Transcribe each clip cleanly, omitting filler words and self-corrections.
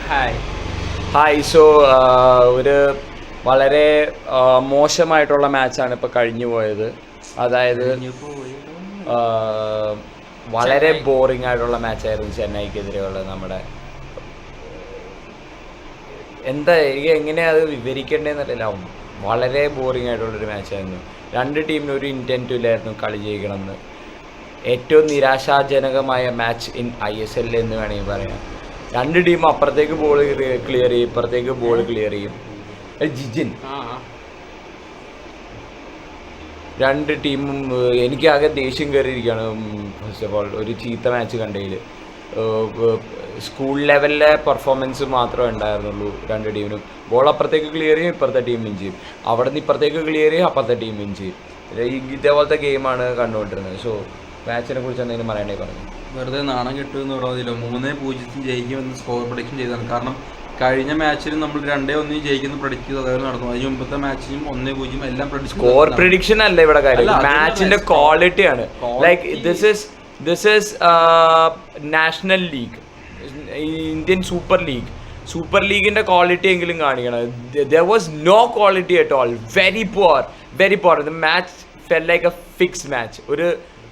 Hi. So ഒരു വളരെ മോശമായിട്ടുള്ള മാച്ചാണ് ഇപ്പോൾ കഴിഞ്ഞു പോയത്. അതായത് വളരെ ബോറിംഗ് ആയിട്ടുള്ള മാച്ചായിരുന്നു ചെന്നൈക്കെതിരെയുള്ള നമ്മുടെ. എനിക്ക് എങ്ങനെയാ അത് വിവരിക്കേണ്ടതെന്നറിയില്ല. വളരെ ബോറിംഗ് ആയിട്ടുള്ളൊരു മാച്ചായിരുന്നു. രണ്ട് ടീമിനും ഒരു ഇൻറ്റൻറ്റും ഇല്ലായിരുന്നു കളി ജയിക്കണമെന്ന്. ഏറ്റവും നിരാശാജനകമായ മാച്ച് ഇൻ ISL എന്ന് വേണമെങ്കിൽ പറയാം. രണ്ട് ടീമും അപ്പുറത്തേക്ക് ബോൾ ക്ലിയർ ചെയ്യും, ഇപ്പുറത്തേക്ക് ബോൾ ക്ലിയർ ചെയ്യും. ജിജിൻ രണ്ട് ടീമും എനിക്കാകെ ദേഷ്യം കയറിയിരിക്കുകയാണ്. ഫസ്റ്റ് ഓഫ് ഓൾ ഒരു ചീത്ത മാച്ച് കണ്ടതിൽ സ്കൂൾ ലെവലിലെ പെർഫോമൻസ് മാത്രമേ ഉണ്ടായിരുന്നുള്ളൂ രണ്ട് ടീമിനും. ബോൾ അപ്പുറത്തേക്ക് ക്ലിയർ ചെയ്യും, ഇപ്പുറത്തെ ടീം വിൻ ചെയ്യും. അവിടെ നിന്ന് ഇപ്പുറത്തേക്ക് ക്ലിയർ ചെയ്യും, അപ്പുറത്തെ ടീം വിൻ ചെയ്യും. ഇതേപോലത്തെ ഗെയിമാണ് കണ്ടുകൊണ്ടിരുന്നത്. സോ മാച്ചിനെ കുറിച്ച് എന്തെങ്കിലും പറയണേ പറഞ്ഞു. വെറുതെ നാണം കിട്ടുമെന്ന് പറഞ്ഞില്ല. 3-0 ജയിക്കുമെന്ന് സ്കോർ പ്രഡിക്ഷൻ ചെയ്തതാണ്. കാരണം കഴിഞ്ഞ മാച്ചിൽ നമ്മൾ 2-1 ജയിക്കുന്ന പ്രഡിക്റ്റ് ചെയ്ത് അതേപോലെ നടന്നു. അതിന് മുമ്പത്തെ മാച്ചിലും 1-0 എല്ലാം സ്കോർ പ്രഡിക്ഷൻ അല്ല ഇവിടെ കാര്യം, മാച്ചിന്റെ ക്വാളിറ്റിയാണ്. Like this is national league, Indian super ലീഗിന്റെ ക്വാളിറ്റി എങ്കിലും കാണിക്കണം. there was no quality at all. very poor. The match felt like a fixed match. ഒരു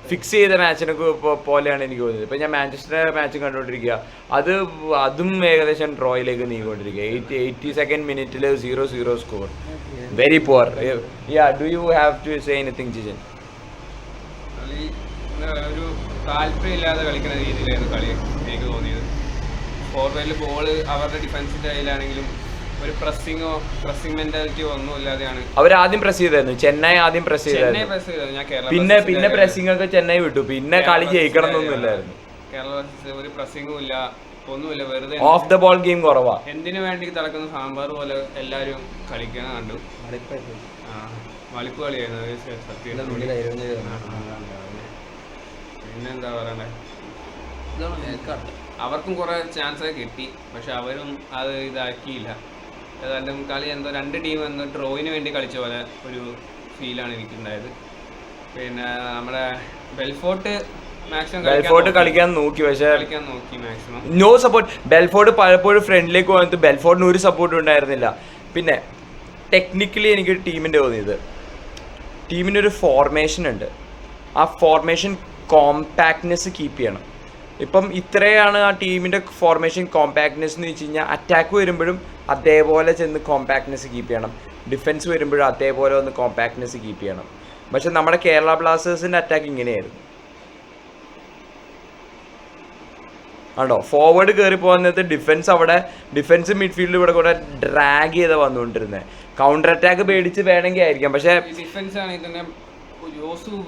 ഫിക്സ് ചെയ്ത മാച്ചിനെ പോലെയാണ് എനിക്ക് തോന്നുന്നത്. ഇപ്പം ഞാൻ മാഞ്ചസ്റ്റർ മാച്ച് കണ്ടുകൊണ്ടിരിക്കുക, അതും ഏകദേശം ഡ്രോയിലേക്ക് നീങ്ങിക്കൊണ്ടിരിക്കുക. 82nd മിനിറ്റിൽ 0-0 score. Very poor. Do you have to say anything Jijan? ഒരു താല്പര്യമില്ലാതെ കളിക്കുന്ന രീതിയിലായിരുന്നു കളി എനിക്ക് തോന്നിയത്. ഫോർവേഡിൽ ബോൾ അവരുടെ ഡിഫൻസിൻ്റെ കയ്യിലാണെങ്കിലും ഒരു പ്രസ്സിംഗ് മെന്റാലിറ്റി ഒന്നും ഇല്ലാതെയാണ് അവരാദ്യം പ്രസ് ചെയ്തായിരുന്നു. ചെന്നൈ ആദ്യം പ്രസ് ചെയ്തായിരുന്നു. പിന്നെ പ്രസ്സിംഗ് ഒക്കെ ചെന്നൈ വിട്ടു. പിന്നെ കളി ജയിക്കണം എന്നൊന്നുമില്ലായിരുന്നു. കേരള ഒരു പ്രസ്സിംഗും ഇല്ല, ഒന്നുമില്ല. വെറുതെ ഓഫ് ദ ബോൾ ഗെയിം കുറവാ. എന്തിനു വേണ്ടി നടക്കുന്ന സാമ്പാർ പോലെ എല്ലാവരും കളിക്കണ കണ്ടു. മളിപ്പ് കളിയായിരുന്നു സത്യം. പിന്നെന്താ പറയണ്ടേ, അവർക്കും കുറെ ചാൻസ് കിട്ടി, പക്ഷെ അവരും അത് ഇതാക്കിയില്ല. ഏതായാലും കളി എന്തോ രണ്ട് ടീം എന്തോ ഡ്രോയിന് വേണ്ടി കളിച്ച പോലെ ഒരു ഫീലാണ് എനിക്കുണ്ടായത്. പിന്നെ നമ്മുടെ ബെൽഫോർട്ട് കളിക്കാൻ നോക്കി, പക്ഷേ നോ സപ്പോർട്ട്. ബെൽഫോർട്ട് പലപ്പോഴും ഫ്രണ്ടിലേക്ക് വന്നിട്ട് ബെൽഫോർട്ടിന് ഒരു സപ്പോർട്ടും ഉണ്ടായിരുന്നില്ല. പിന്നെ ടെക്നിക്കലി എനിക്ക് ടീമിൻ്റെ തോന്നിയത്, ടീമിനൊരു ഫോർമേഷൻ ഉണ്ട്. ആ ഫോർമേഷൻ കോമ്പാക്ട്നെസ് കീപ്പ് ചെയ്യണം. ഇപ്പം ഇത്രയാണ് ആ ടീമിൻ്റെ ഫോർമേഷൻ കോമ്പാക്ട്നെസ് എന്ന് വെച്ച് കഴിഞ്ഞാൽ, അറ്റാക്ക് വരുമ്പോഴും അതേപോലെ ചെന്ന് കോമ്പാക്ട്നെസ് കീപ്പ് ചെയ്യണം, ഡിഫൻസ് വരുമ്പോഴും അതേപോലെ ഒന്ന് കോമ്പാക്ട്നെസ് കീപ്പ് ചെയ്യണം. പക്ഷെ നമ്മുടെ കേരള ബ്ലാസ്റ്റേഴ്സിൻ്റെ അറ്റാക്ക് ഇങ്ങനെയായിരുന്നു. ആണോ, ഫോർവേഡ് കയറി പോകുന്നത് ഡിഫൻസ് മിഡ്ഫീൽഡിൽ ഇവിടെ കൂടെ ഡ്രാഗ് ചെയ്ത് വന്നുകൊണ്ടിരുന്നത്. കൗണ്ടർ അറ്റാക്ക് പേടിച്ച് വേണമെങ്കിൽ ആയിരിക്കാം, പക്ഷേ ഡിഫൻസ് ആണെങ്കിൽ തന്നെ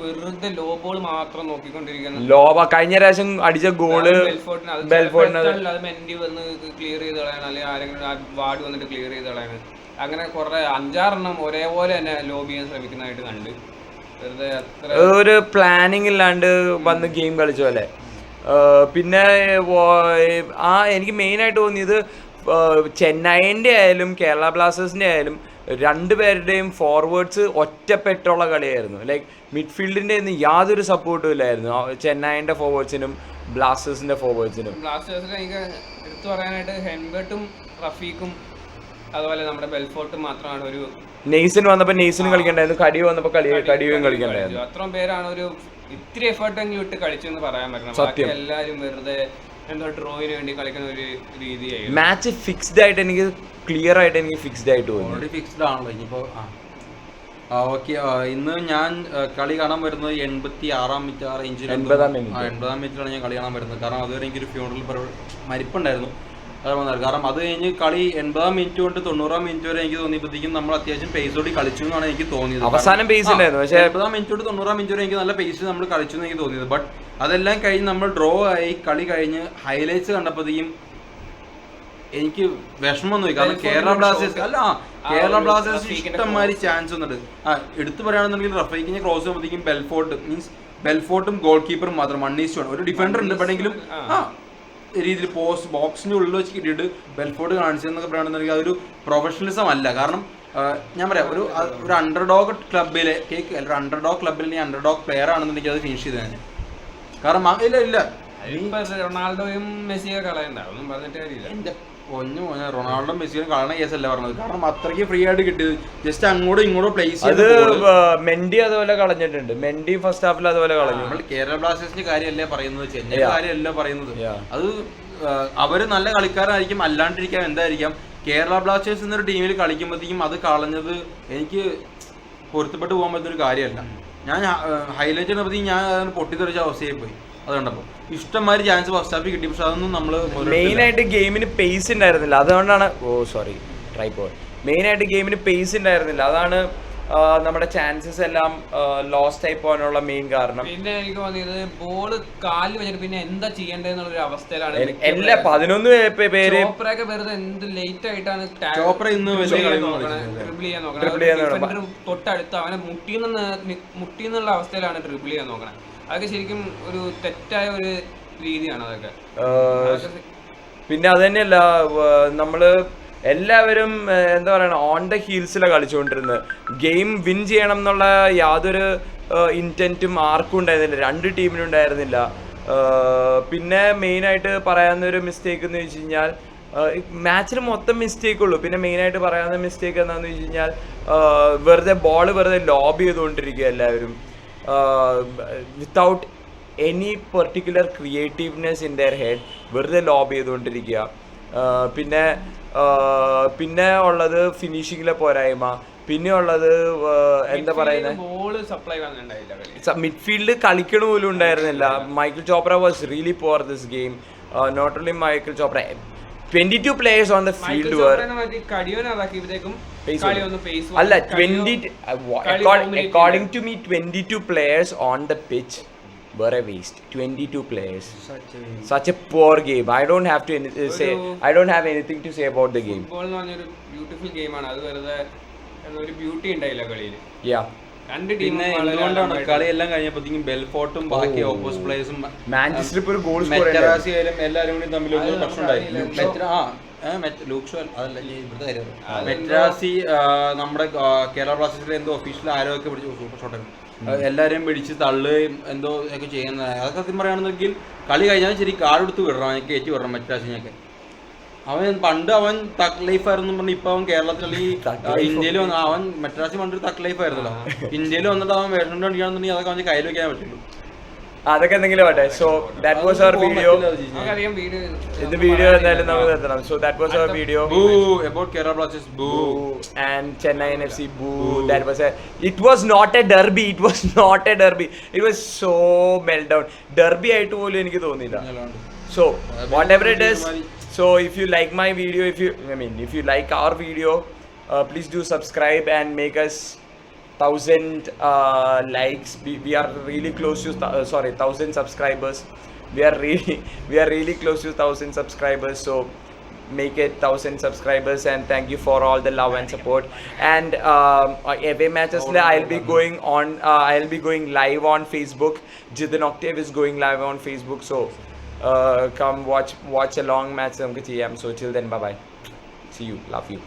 വെറുതെ ലോ ബോൾ മാത്രം നോക്കിക്കൊണ്ടിരിക്കുന്നു. കഴിഞ്ഞ പ്രാവശ്യം അടിച്ച ഗോള് ബെൽഫോർട്ടിന് വന്ന് ക്ലിയർ ചെയ്ത് കളയാണ്, അല്ലെങ്കിൽ ആരെങ്കിലും വാർഡ് വന്നിട്ട് ക്ലിയർ ചെയ്ത് കളയാണ്. അങ്ങനെ കുറെ 5-6 ഒരേപോലെ തന്നെ ലോബ് ചെയ്യാൻ ശ്രമിക്കുന്നതായിട്ട് കണ്ട്. വെറുതെ ഒരു പ്ലാനിങ് ഇല്ലാണ്ട് വന്ന് ഗെയിം കളിച്ച പോലെ. പിന്നെ എനിക്ക് മെയിനായിട്ട് തോന്നിയത് ചെന്നൈൻ്റെ ആയാലും കേരള ബ്ലാസ്റ്റേഴ്സിൻ്റെ ആയാലും രണ്ടുപേരുടെയും ഫോർവേഡ്സ് ഒറ്റപ്പെട്ടുള്ള കളിയായിരുന്നു. ലൈക്ക് മിഡ്ഫീൽഡിൻ്റെ ഒന്നും യാതൊരു സപ്പോർട്ടും ഇല്ലായിരുന്നു ചെന്നൈൻ്റെ ഫോർവേഡ്സിനും ബ്ലാസ്റ്റേഴ്സിൻ്റെ ഫോർവേഡ്സിനും. ബ്ലാസ്റ്റേഴ്സിൽ എനിക്ക് എടുത്തു പറയാനായിട്ട് ഹെൻബർട്ടും റഫീഖും അതുപോലെ നമ്മുടെ ബെൽഫോർട്ടും മാത്രമാണ്. ഒരു നെയ്സൺ വന്നപ്പോൾ നെയ്സനും കളിക്കണ്ടായിരുന്നു, കടിയോ വന്നപ്പോൾ കടിയും കളിക്കണ്ടായിരുന്നു. അത്രയും പേരാണ് ഒരു ഇത്തിരി എഫേർട്ട് എങ്കിൽ വിട്ട് കളിച്ചു എന്ന് പറയാൻ പറ്റണം. എല്ലാവരും വെറുതെ എന്തോ ഡ്രോയിന് വേണ്ടി കളിക്കുന്ന ഒരു രീതിയായി. മാച്ച് ഫിക്സ്ഡ് ആയിട്ട് എനിക്ക് ക്ലിയർ ആയിട്ട് ഫിക്സ്ഡ് ആയിട്ട് തോന്നി. ഓൾറെഡി ഫിക്സ്ഡ് ആണല്ലോ ഇനിയിപ്പോൾ. ഓക്കെ, ഇന്ന് ഞാൻ കളി കാണാൻ വരുന്നത് 86-ാം മിനിറ്റ്, 80-ാം മിനിറ്റിലാണ് ഞാൻ കളി കാണാൻ വരുന്നത്. കാരണം അതുവരെ എനിക്കൊരു ഫ്യൂണറൽ മരിപ്പുണ്ടായിരുന്നു, അത് വന്നത്. കാരണം അത് കഴിഞ്ഞ് കളി 80-ാം മിനിറ്റ് തൊട്ട് 90-ാം മിനിറ്റ് വരെ എനിക്ക് തോന്നിയപ്പോഴത്തേക്കും നമ്മൾ അത്യാവശ്യം പേസോടി കളിച്ചു എന്നാണ് എനിക്ക് തോന്നിയത്. അവസാനം പേസ് ഉണ്ടായിരുന്നു, പക്ഷേ 80-ാം മിനിറ്റ് തൊട്ട് 90-ാം മിനിറ്റ് വരെ എനിക്ക് നല്ല പേസ് നമ്മൾ കളിച്ചു എന്ന് എനിക്ക് തോന്നിയത്. ബട്ട് അതെല്ലാം കഴിഞ്ഞ് നമ്മൾ ഡ്രോ ആയി കളി കഴിഞ്ഞ് ഹൈലൈറ്റ്സ് കണ്ടപ്പോഴത്തേക്കും എനിക്ക് വിഷമം തോന്നി. കാരണം കേരള ബ്ലാസ്റ്റേഴ്സ് ഇഷ്ടംമാതിരി ചാൻസ് വന്നിട്ട് എടുത്തു പറയുകയാണെന്നുണ്ടെങ്കിൽ റഫീഖിനെ ക്രോസ് ചെയ്യുമ്പോഴത്തേക്കും ബെൽഫോർട്ടും ഗോൾ കീപ്പറും മാത്രം 1:1. ഒരു ഡിഫൻഡർ ഉണ്ട്, പക്ഷെങ്കിലും രീതിയിൽ പോസ്റ്റ് ബോക്സിന്റെ ഉള്ളിൽ വെച്ച് കിട്ടിയിട്ട് ബെൽഫോർട്ട് കാണിച്ചതെന്നൊക്കെ പറയുകയാണെന്നുണ്ടെങ്കിൽ അതൊരു പ്രൊഫഷണലിസം അല്ല. കാരണം ഞാൻ പറയാം, ഒരു അണ്ടർഡോഗ് ക്ലബിലെ അണ്ടർഡോഗ് പ്ലെയർ ആണെന്നുണ്ടെങ്കിൽ അത് ഫിനിഷ് ചെയ്തതാണ്. കാരണം ഇല്ല റൊണാൾഡോയും മെസ്സിയെ കളയണ്ട, ഒന്നും പറഞ്ഞിട്ട് കാര്യമില്ല. റൊണാൾഡോ മെസ്സിയും കളണ കേസല്ല പറഞ്ഞത്. കാരണം അത്രയ്ക്ക് ഫ്രീ ആയിട്ട് കിട്ടിയത്. ജസ്റ്റ് അങ്ങോട്ടും ഇങ്ങോട്ടും പ്ലേസ് അത് മെൻഡി അതുപോലെ കളഞ്ഞിട്ടുണ്ട്. മെൻഡി ഫസ്റ്റ് ഹാഫിൽ അതുപോലെ കളഞ്ഞു. നമ്മൾ കേരള ബ്ലാസ്റ്റേഴ്സിന്റെ കാര്യമല്ലേ പറയുന്നത്, ചെന്നൈ കാര്യമല്ല പറയുന്നത്. അത് അവര് നല്ല കളിക്കാരായിരിക്കും, അല്ലാണ്ടിരിക്കാം എന്തായിരിക്കാം. കേരള ബ്ലാസ്റ്റേഴ്സ് എന്നൊരു ടീമിൽ കളിക്കുമ്പോഴത്തേക്കും അത് കളഞ്ഞത് എനിക്ക് പൊരുത്തപ്പെട്ട് പോകാൻ പറ്റുന്നൊരു കാര്യമല്ല. ഞാൻ ഹൈലൈറ്റ് ചെയ്തപ്പോഴത്തേക്കും ഞാൻ പൊട്ടിത്തെറിച്ച അവസ്ഥയായി പോയി. അത് കണ്ടപ്പോൾ ഇഷ്ടംമാതിരി ചാൻസ് ഫസ്റ്റ് ഹാഫിൽ കിട്ടി, പക്ഷെ അതൊന്നും നമ്മൾ മെയിനായിട്ട് ഗെയിമിന് പേസ് ഉണ്ടായിരുന്നില്ല. അതുകൊണ്ടാണ് മെയിനായിട്ട് ഗെയിമിന് പേസ് ഉണ്ടായിരുന്നില്ല. അതാണ് നമ്മുടെ ചാൻസസ് എല്ലാം ലോസ്റ്റ് ആയി പോകാനുള്ള മെയിൻ കാരണം. പിന്നെ എനിക്ക് തോന്നിയത് ബോള് കാലിൽ വെച്ചിട്ട് പിന്നെ എന്താ ചെയ്യേണ്ടതെന്നുള്ള അവസ്ഥയിലാണ് എല്ലാ 11 പേര് വെറുതെ എന്ത് ലേറ്റ് ആയിട്ടാണ് ഡ്രിബിൾ ചെയ്യാൻ നോക്കണം. തൊട്ടടുത്ത് അവനെ മുട്ടിന്നുള്ള അവസ്ഥയിലാണ് ഡ്രിബിൾ ചെയ്യാൻ നോക്കണം. അതൊക്കെ ശരിക്കും ഒരു തെറ്റായ ഒരു രീതിയാണ് അതൊക്കെ. പിന്നെ അത് തന്നെയല്ല, നമ്മള് എല്ലാവരും എന്താ പറയണ ഓൺ ദ ഹീൽസിലാണ് കളിച്ചുകൊണ്ടിരുന്നത്. ഗെയിം വിൻ ചെയ്യണം എന്നുള്ള യാതൊരു ഇൻറ്റൻറ്റും ആർക്കും ഉണ്ടായിരുന്നില്ല, രണ്ട് ടീമിനും ഉണ്ടായിരുന്നില്ല. പിന്നെ മെയിനായിട്ട് പറയാവുന്നൊരു മിസ്റ്റേക്ക് എന്ന് വെച്ച് കഴിഞ്ഞാൽ, മാച്ചിൽ മൊത്തം മിസ്റ്റേക്ക് ഉള്ളൂ. പിന്നെ മെയിനായിട്ട് പറയാവുന്ന മിസ്റ്റേക്ക് എന്താണെന്ന് വെച്ച് കഴിഞ്ഞാൽ, വെറുതെ ലോബ് ചെയ്തുകൊണ്ടിരിക്കുക എല്ലാവരും, without any particular creativeness in their head. വെറുതെ ലോബ് ചെയ്തുകൊണ്ടിരിക്കുക. പിന്നെ ഉള്ളത് ഫിനിഷിങ്ങിലെ പോരായ്മ. പിന്നെ ഉള്ളത് എന്താ പറയുന്നത്, മിഡ്ഫീൽഡ് കളിക്കണ പോലും ഉണ്ടായിരുന്നില്ല. Michael Chopra was really poor this game. Not only Michael Chopra, 22 players on the field were അല്ല 20 according to me 22 players on the pitch were a waste. 22 players, such a poor game. I don't have anything to say about the game. Football എന്ന് പറഞ്ഞൊരു beautiful ഗെയിമാണ്. അത് വെറുതെ ഒരു beauty ഉണ്ടായില്ല കളിയിൽ. പിന്നെ എന്തുകൊണ്ടാണ് കളിയെല്ലാം കഴിഞ്ഞപ്പോഴത്തേക്കും ബെൽഫോർട്ടും ബാക്കി ഓപ്പോസിറ്റ് പ്ലേയേഴ്സും മാഞ്ചസ്റ്റർ ഇപ്പോൾ ഒരു ഗോൾ മെറ്ററാസിയായാലും എല്ലാവരും കൂടി തമ്മിലൊരു പ്രശ്നം ഉണ്ടായി. മെറ്ററാസി നമ്മുടെ കേരള ബ്ലാസ്റ്റേഴ്സിലെ എന്തോ ഒഫീഷ്യൽ ആരോഗ്യമൊക്കെ പിടിച്ച് സൂപ്പർ ഷോട്ടായിരുന്നു. എല്ലാവരെയും പിടിച്ച് തള്ളുകയും എന്തോ ഒക്കെ ചെയ്യുന്നത്. അതൊക്കെ സത്യം പറയുകയാണെന്നെങ്കിൽ കളി കഴിഞ്ഞാൽ ശരി കാർഡെടുത്ത് വിടണം, എനിക്ക് കയറ്റി വിടണം മെറ്ററാസിനെയൊക്കെ. അവൻ തക്ക് ലൈഫ് ആയിരുന്നു പറഞ്ഞു. ഇപ്പൊ അവൻ കേരളത്തിൽ ഇന്ത്യയിൽ വന്ന അവൻ മെട്രാസി പണ്ടൊരു തക്ക് ലൈഫ് ആയിരുന്നല്ലോ. ഇന്ത്യയിൽ വന്നിട്ട് അവൻ വേഷം കണ്ടിയാണെന്നുണ്ടെങ്കിൽ അതൊക്കെ അവന് കയ്യിൽ വെക്കാൻ പറ്റുള്ളൂ. അതൊക്കെ എന്തെങ്കിലും ആട്ടെ. So that was our video. ഇത് വീഡിയോ എന്തായാലും നമുക്ക് നിർത്തണം. So that was our video about Kerala Blasters. Boo. And Chennai NFC. Boo. That was it was not a derby. It was not a derby. It was so meltdown. Derby ആയിട്ട് പോലും എനിക്ക് തോന്നിയില്ല. So whatever it is. So if you like my video, if you like our video, please do subscribe and make us 1000 likes. We are really close to 1000 subscribers. We are really close to 1000 subscribers. So make it 1000 subscribers, and thank you for all the love and support. And away matches I'll be going live on Facebook. Jithan Octave is going live on Facebook. So come watch a long match. So till then, bye bye. See you. Love you.